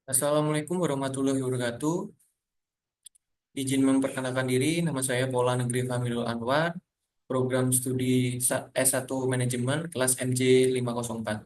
Assalamualaikum warahmatullahi wabarakatuh. Izin memperkenalkan diri, nama saya Paula Negeri Familul Anwar, program studi S1 Manajemen kelas MJ 504.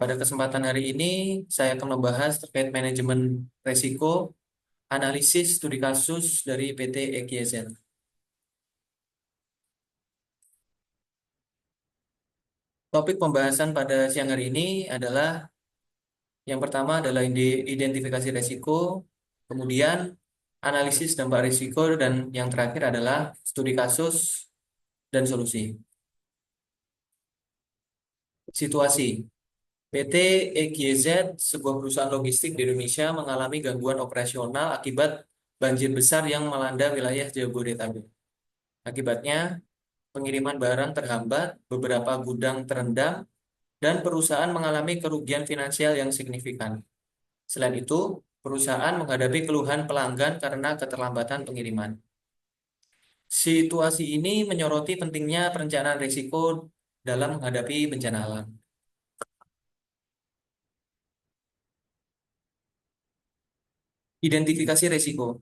Pada kesempatan hari ini, saya akan membahas terkait manajemen resiko, analisis studi kasus dari PT EGZ. Topik pembahasan pada siang hari ini adalah yang pertama adalah identifikasi resiko, kemudian analisis dampak risiko, dan yang terakhir adalah studi kasus dan solusi. Situasi PT EGZ, sebuah perusahaan logistik di Indonesia, mengalami gangguan operasional akibat banjir besar yang melanda wilayah Jabodetabek. Akibatnya, pengiriman barang terhambat, beberapa gudang terendam, dan perusahaan mengalami kerugian finansial yang signifikan. Selain itu, perusahaan menghadapi keluhan pelanggan karena keterlambatan pengiriman. Situasi ini menyoroti pentingnya perencanaan risiko dalam menghadapi bencana alam. Identifikasi risiko.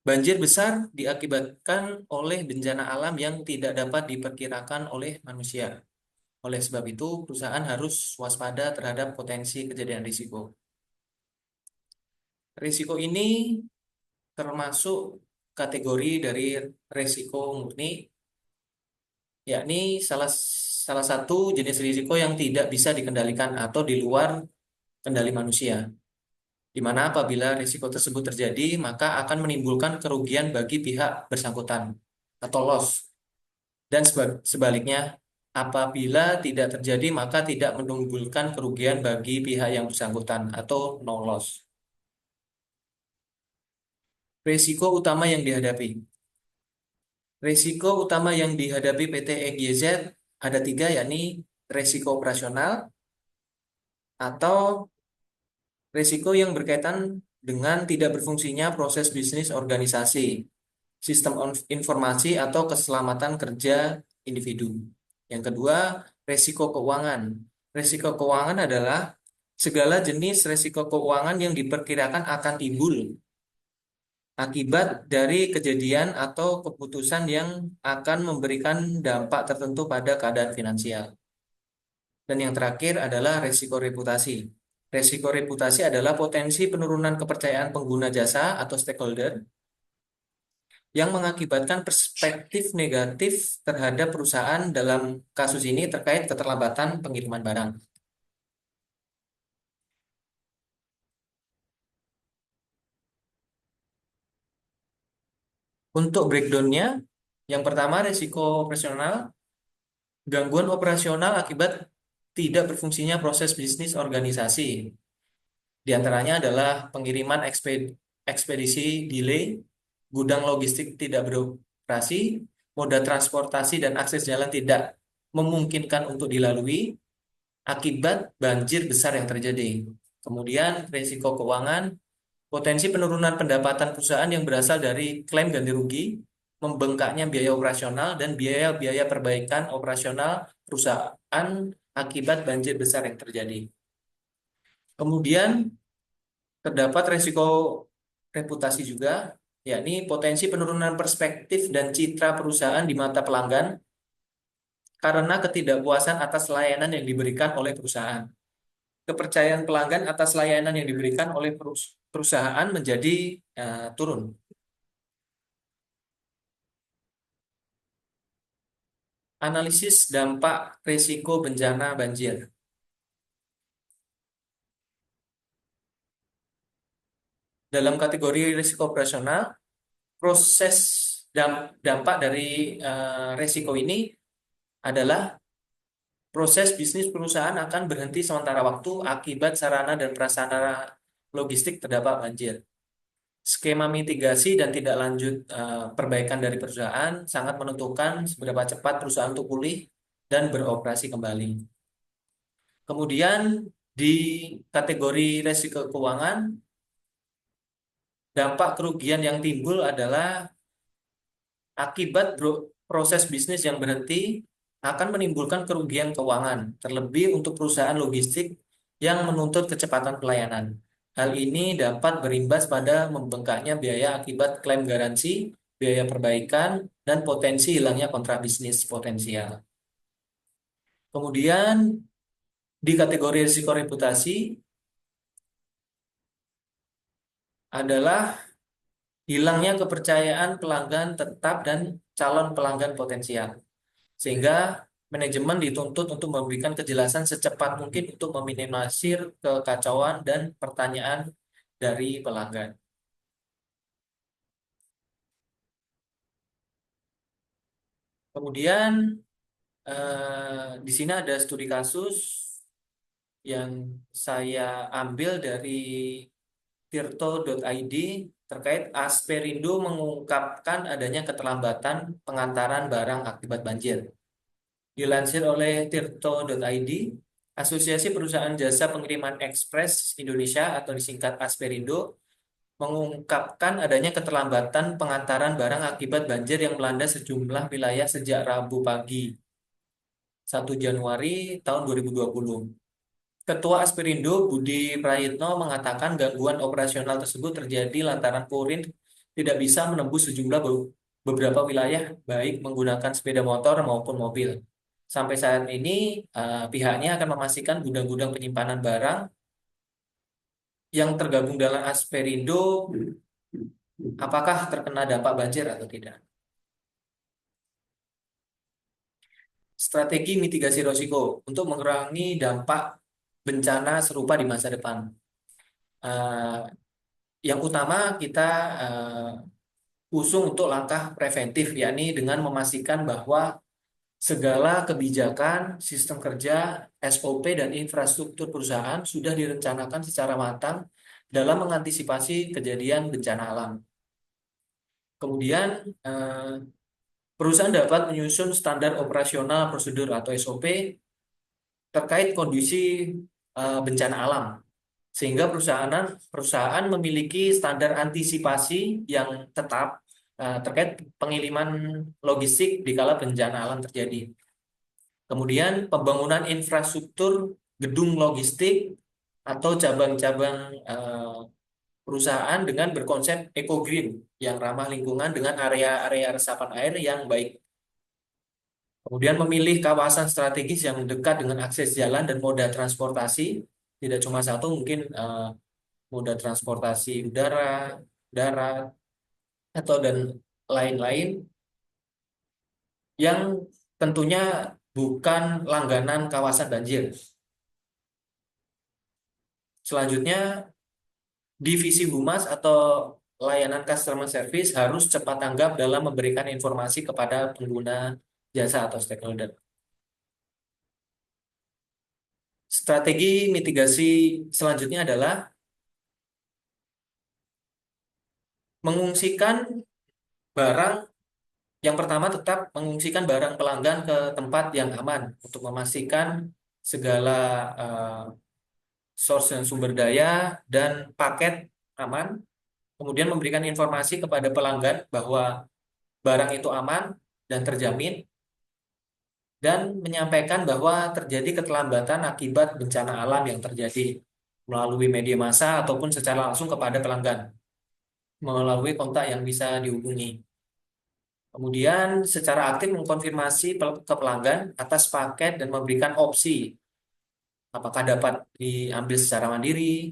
Banjir besar diakibatkan oleh bencana alam yang tidak dapat diperkirakan oleh manusia. Oleh sebab itu, perusahaan harus waspada terhadap potensi kejadian risiko. Risiko ini termasuk kategori dari risiko murni, yakni salah satu jenis risiko yang tidak bisa dikendalikan atau di luar kendali manusia, di mana apabila risiko tersebut terjadi, maka akan menimbulkan kerugian bagi pihak bersangkutan atau loss. Dan sebaliknya, apabila tidak terjadi, maka tidak menimbulkan kerugian bagi pihak yang bersangkutan atau no loss. Risiko utama yang dihadapi. Risiko utama yang dihadapi PT EGZ ada tiga, yakni risiko operasional atau risiko yang berkaitan dengan tidak berfungsinya proses bisnis organisasi, sistem informasi atau keselamatan kerja individu. Yang kedua, risiko keuangan. Risiko keuangan adalah segala jenis risiko keuangan yang diperkirakan akan timbul akibat dari kejadian atau keputusan yang akan memberikan dampak tertentu pada keadaan finansial. Dan yang terakhir adalah risiko reputasi. Risiko reputasi adalah potensi penurunan kepercayaan pengguna jasa atau stakeholder yang mengakibatkan perspektif negatif terhadap perusahaan, dalam kasus ini terkait keterlambatan pengiriman barang. Untuk breakdown-nya, yang pertama risiko operasional, gangguan operasional akibat tidak berfungsinya proses bisnis organisasi. Di antaranya adalah pengiriman ekspedisi delay, gudang logistik tidak beroperasi, moda transportasi dan akses jalan tidak memungkinkan untuk dilalui akibat banjir besar yang terjadi. Kemudian risiko keuangan, potensi penurunan pendapatan perusahaan yang berasal dari klaim ganti rugi, membengkaknya biaya operasional dan biaya-biaya perbaikan operasional perusahaan akibat banjir besar yang terjadi. Kemudian terdapat risiko reputasi juga, yakni potensi penurunan perspektif dan citra perusahaan di mata pelanggan karena ketidakpuasan atas layanan yang diberikan oleh perusahaan. Kepercayaan pelanggan atas layanan yang diberikan oleh perusahaan menjadi turun. Analisis dampak risiko bencana banjir. Dalam kategori risiko operasional, proses dampak dari risiko ini adalah proses bisnis perusahaan akan berhenti sementara waktu akibat sarana dan prasarana logistik terdampak banjir. Skema mitigasi dan tidak lanjut perbaikan dari perusahaan sangat menentukan seberapa cepat perusahaan untuk pulih dan beroperasi kembali. Kemudian di kategori risiko keuangan, dampak kerugian yang timbul adalah akibat proses bisnis yang berhenti akan menimbulkan kerugian keuangan, terlebih untuk perusahaan logistik yang menuntut kecepatan pelayanan. Hal ini dapat berimbas pada membengkaknya biaya akibat klaim garansi, biaya perbaikan, dan potensi hilangnya kontrak bisnis potensial. Kemudian di kategori risiko reputasi adalah hilangnya kepercayaan pelanggan tetap dan calon pelanggan potensial. Sehingga manajemen dituntut untuk memberikan kejelasan secepat mungkin untuk meminimalisir kekacauan dan pertanyaan dari pelanggan. Kemudian di sini ada studi kasus yang saya ambil dari tirto.id terkait Asperindo mengungkapkan adanya keterlambatan pengantaran barang akibat banjir. Dilansir oleh tirto.id, Asosiasi Perusahaan Jasa Pengiriman Ekspres Indonesia atau disingkat Asperindo mengungkapkan adanya keterlambatan pengantaran barang akibat banjir yang melanda sejumlah wilayah sejak Rabu pagi 1 Januari tahun 2020. Ketua Asperindo Budi Prayitno mengatakan gangguan operasional tersebut terjadi lantaran Kurir tidak bisa menembus sejumlah beberapa wilayah baik menggunakan sepeda motor maupun mobil. Sampai saat ini pihaknya akan memastikan gudang-gudang penyimpanan barang yang tergabung dalam Asperindo apakah terkena dampak banjir atau tidak. Strategi mitigasi risiko untuk mengurangi dampak bencana serupa di masa depan. Eh, yang utama kita usung untuk langkah preventif, yakni dengan memastikan bahwa segala kebijakan, sistem kerja, SOP, dan infrastruktur perusahaan sudah direncanakan secara matang dalam mengantisipasi kejadian bencana alam. Kemudian, perusahaan dapat menyusun standar operasional prosedur atau SOP terkait kondisi bencana alam, sehingga perusahaan memiliki standar antisipasi yang tetap terkait pengiriman logistik di kala bencana alam terjadi. Kemudian pembangunan infrastruktur gedung logistik atau cabang-cabang perusahaan dengan berkonsep eco-green yang ramah lingkungan dengan area-area resapan air yang baik. Kemudian memilih kawasan strategis yang dekat dengan akses jalan dan moda transportasi, tidak cuma satu, mungkin moda transportasi udara, darat, atau dan lain-lain yang tentunya bukan langganan kawasan banjir. Selanjutnya, divisi humas atau layanan customer service harus cepat tanggap dalam memberikan informasi kepada pengguna jasa atau stakeholder. Strategi mitigasi selanjutnya adalah mengungsikan barang. Yang pertama, tetap mengungsikan barang pelanggan ke tempat yang aman untuk memastikan segala eh, source dan sumber daya dan paket aman. Kemudian memberikan informasi kepada pelanggan bahwa barang itu aman dan terjamin, dan menyampaikan bahwa terjadi keterlambatan akibat bencana alam yang terjadi melalui media massa ataupun secara langsung kepada pelanggan melalui kontak yang bisa dihubungi. Kemudian secara aktif mengkonfirmasi ke pelanggan atas paket dan memberikan opsi apakah dapat diambil secara mandiri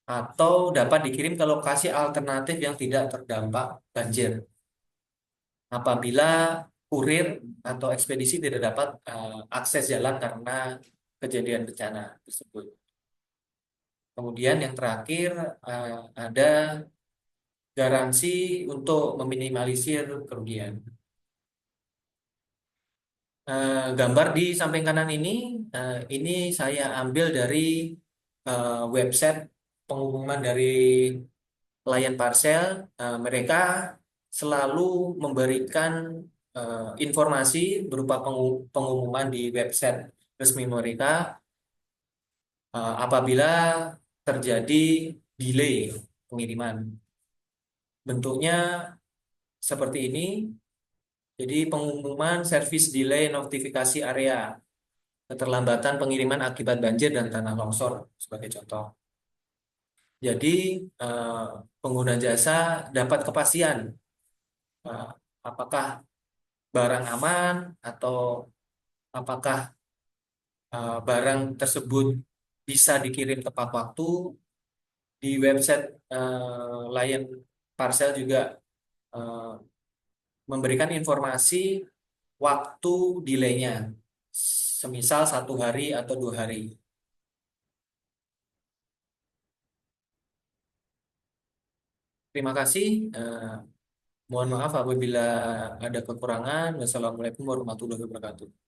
atau dapat dikirim ke lokasi alternatif yang tidak terdampak banjir. Apabila kurir atau ekspedisi tidak dapat akses jalan karena kejadian bencana tersebut. Kemudian yang terakhir ada garansi untuk meminimalisir kerugian. Gambar di samping kanan ini saya ambil dari website pengumuman dari Lion Parcel. Mereka selalu memberikan informasi berupa pengumuman di website resmi mereka apabila terjadi delay pengiriman. Bentuknya seperti ini, Jadi pengumuman service delay notifikasi area, keterlambatan pengiriman akibat banjir dan tanah longsor sebagai contoh. Jadi eh, pengguna jasa dapat kepastian eh, apakah barang aman atau apakah barang tersebut bisa dikirim tepat waktu. Di website Lion Parcel juga eh, memberikan informasi waktu delaynya, semisal 1 hari atau 2 hari. Terima kasih. Mohon maaf apabila ada kekurangan. Wassalamualaikum warahmatullahi wabarakatuh.